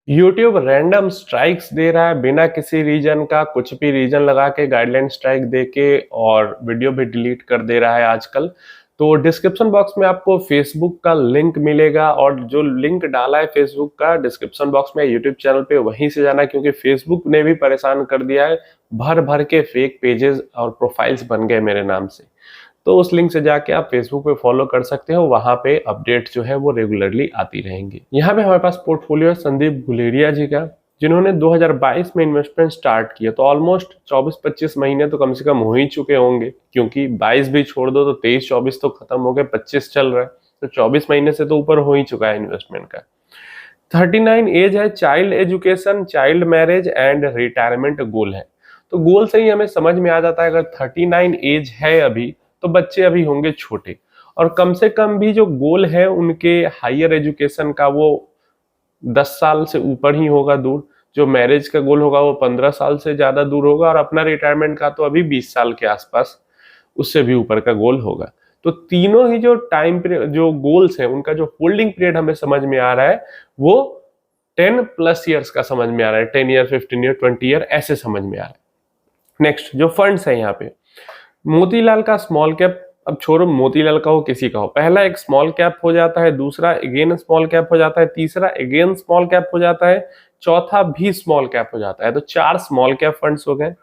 YouTube random strikes दे रहा है बिना किसी रीजन का, कुछ भी रीजन लगा के गाइडलाइन स्ट्राइक दे के और वीडियो भी डिलीट कर दे रहा है आजकल। तो डिस्क्रिप्शन बॉक्स में आपको फेसबुक का लिंक मिलेगा और जो लिंक डाला है फेसबुक का डिस्क्रिप्शन बॉक्स में यूट्यूब चैनल पे वहीं से जाना, क्योंकि फेसबुक ने भी परेशान कर दिया है। भर भर के फेक पेजेस और प्रोफाइल्स बन गए मेरे नाम से। तो उस लिंक से जाके आप फेसबुक पे फॉलो कर सकते हो, वहां पे अपडेट जो है वो रेगुलरली आती रहेंगी। यहाँ पे हमारे पास पोर्टफोलियो है संदीप गुलेरिया जी का, जिन्होंने 2022 में इन्वेस्टमेंट स्टार्ट किया। तो ऑलमोस्ट 24-25 महीने तो कम से कम हो ही चुके होंगे, क्योंकि 22 भी छोड़ दो तो 23-24 तो खत्म हो गए, 25 चल रहा है, तो 24 महीने से तो ऊपर हो ही चुका है इन्वेस्टमेंट का। 39 एज है, child education, child marriage and retirement goal है। तो गोल से ही हमें समझ में आ जाता है, अगर 39 एज है अभी तो बच्चे अभी होंगे छोटे, और कम से कम भी जो गोल है उनके हायर एजुकेशन का वो 10 साल से ऊपर ही होगा दूर। जो मैरिज का गोल होगा वो 15 साल से ज्यादा दूर होगा, और अपना रिटायरमेंट का तो अभी 20 साल के आसपास उससे भी ऊपर का गोल होगा। तो तीनों ही जो टाइम पीरियड जो गोल्स है उनका जो होल्डिंग पीरियड हमें समझ में आ रहा है वो 10+ ईयर्स का समझ में आ रहा है। 10 ईयर, 15 ईयर, 20 ईयर ऐसे समझ में आ रहा है। नेक्स्ट जो फंड्स है यहाँ पे, मोतीलाल का स्मॉल कैप, अब छोड़ो मोतीलाल का हो किसी का हो, पहला एक स्मॉल कैप हो जाता है, दूसरा अगेन स्मॉल कैप हो जाता है, तीसरा अगेन स्मॉल कैप हो जाता है, चौथा भी स्मॉल कैप हो जाता है। तो 4 स्मॉल कैप फंड्स हो गए,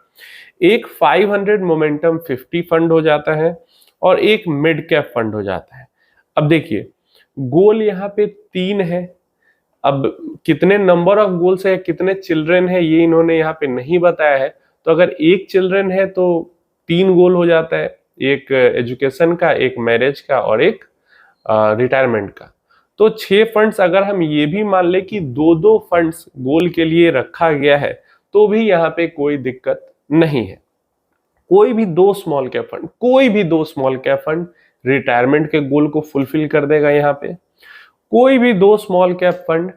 एक 500 मोमेंटम 50 फंड हो जाता है, और एक मिड कैप फंड हो जाता है। अब देखिए गोल यहाँ पे 3 है। अब कितने नंबर ऑफ गोल्स है, कितने चिल्ड्रन है, ये इन्होंने यहाँ पे नहीं बताया है। तो अगर एक चिल्ड्रन है तो 3 गोल हो जाता है, एक एजुकेशन का, एक मैरिज का और एक रिटायरमेंट का। तो 6 फंड्स अगर हम ये भी मान ले कि 2-2 फंड्स गोल के लिए रखा गया है तो भी यहाँ पे कोई दिक्कत नहीं है। कोई भी 2 स्मॉल कैप फंड, कोई भी 2 स्मॉल कैप फंड रिटायरमेंट के गोल को फुलफिल कर देगा। यहाँ पे कोई भी 2 स्मॉल कैप फंड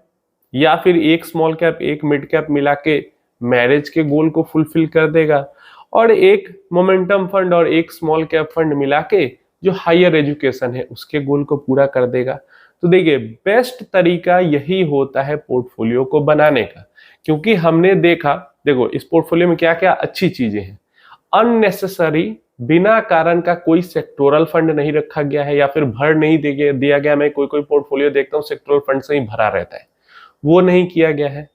या फिर एक स्मॉल कैप एक मिड कैप मिला के मैरिज के गोल को फुलफिल कर देगा, और एक मोमेंटम फंड और एक स्मॉल कैप फंड मिला के जो हायर एजुकेशन है उसके गोल को पूरा कर देगा। तो देखिए बेस्ट तरीका यही होता है पोर्टफोलियो को बनाने का, क्योंकि हमने देखा, देखो इस पोर्टफोलियो में क्या क्या अच्छी चीजें हैं। अननेसेसरी बिना कारण का कोई सेक्टोरल फंड नहीं रखा गया है, या फिर भर नहीं दिया गया। मैं कोई कोई पोर्टफोलियो देखता हूँ सेक्टोरल फंड से ही भरा रहता है, वो नहीं किया गया है।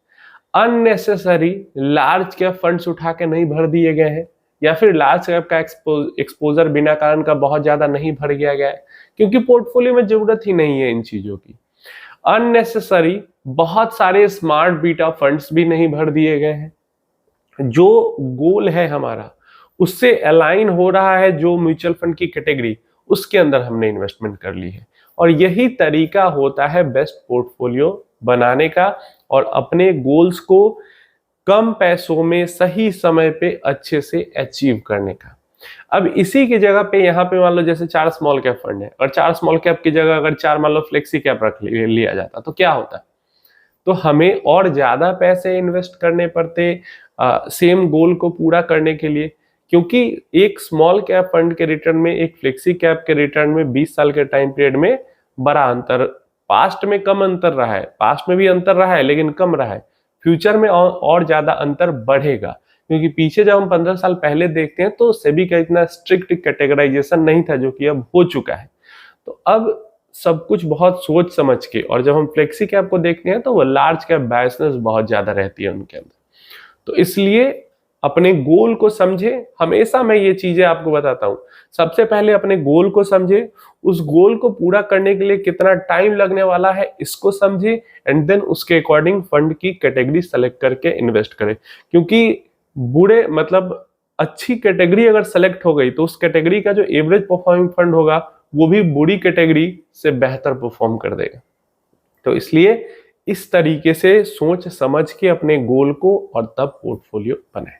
अननेसेसरी लार्ज कैप फंड्स उठा के नहीं भर दिए गए हैं, या फिर लार्ज कैप का एक्सपोजर बिना कारण का बहुत ज्यादा नहीं भर गया गया है, क्योंकि पोर्टफोलियो में जरूरत ही नहीं है इन चीजों की। अननेसेसरी बहुत सारे स्मार्ट बीटा फंड्स भी नहीं भर दिए गए हैं। जो गोल है हमारा उससे अलाइन हो रहा है, जो म्यूचुअल फंड की कैटेगरी उसके अंदर हमने इन्वेस्टमेंट कर ली है। और यही तरीका होता है बेस्ट पोर्टफोलियो बनाने का और अपने गोल्स को कम पैसों में सही समय पे अच्छे से अचीव करने का। अब इसी की जगह पे यहाँ पे मान लो जैसे 4 स्मॉल कैप फंड है, और 4 स्मॉल कैप की जगह अगर 4 मान लो फ्लेक्सी कैप रख लिया जाता तो क्या होता? तो हमें और ज्यादा पैसे इन्वेस्ट करने पड़ते सेम गोल को पूरा करने के लिए, क्योंकि एक स्मॉल कैप फंड के रिटर्न में एक फ्लेक्सी कैप के रिटर्न में 20 साल के टाइम पीरियड में बड़ा अंतर, पास्ट में कम अंतर रहा है, पास्ट में भी अंतर रहा है लेकिन कम रहा है, फ्यूचर में और ज्यादा अंतर बढ़ेगा। क्योंकि पीछे जब हम 15 साल पहले देखते हैं तो सेबी का इतना स्ट्रिक्ट कैटेगराइजेशन नहीं था, जो कि अब हो चुका है। तो अब सब कुछ बहुत सोच समझ के, और जब हम फ्लेक्सी कैप को देखते हैं तो वो लार्ज कैप बायसनेस बहुत ज्यादा रहती है उनके अंदर। तो इसलिए अपने गोल को समझे, हमेशा मैं ये चीजें आपको बताता हूं। सबसे पहले अपने गोल को समझे, उस गोल को पूरा करने के लिए कितना टाइम लगने वाला है इसको समझे, एंड देन उसके अकॉर्डिंग फंड की कैटेगरी सेलेक्ट करके इन्वेस्ट करें। क्योंकि बुरे मतलब अच्छी कैटेगरी अगर सेलेक्ट हो गई तो उस कैटेगरी का जो एवरेज परफॉर्मिंग फंड होगा वो भी बुरी कैटेगरी से बेहतर परफॉर्म कर देगा। तो इसलिए इस तरीके से सोच समझ के अपने गोल को और तब पोर्टफोलियो बनाएं।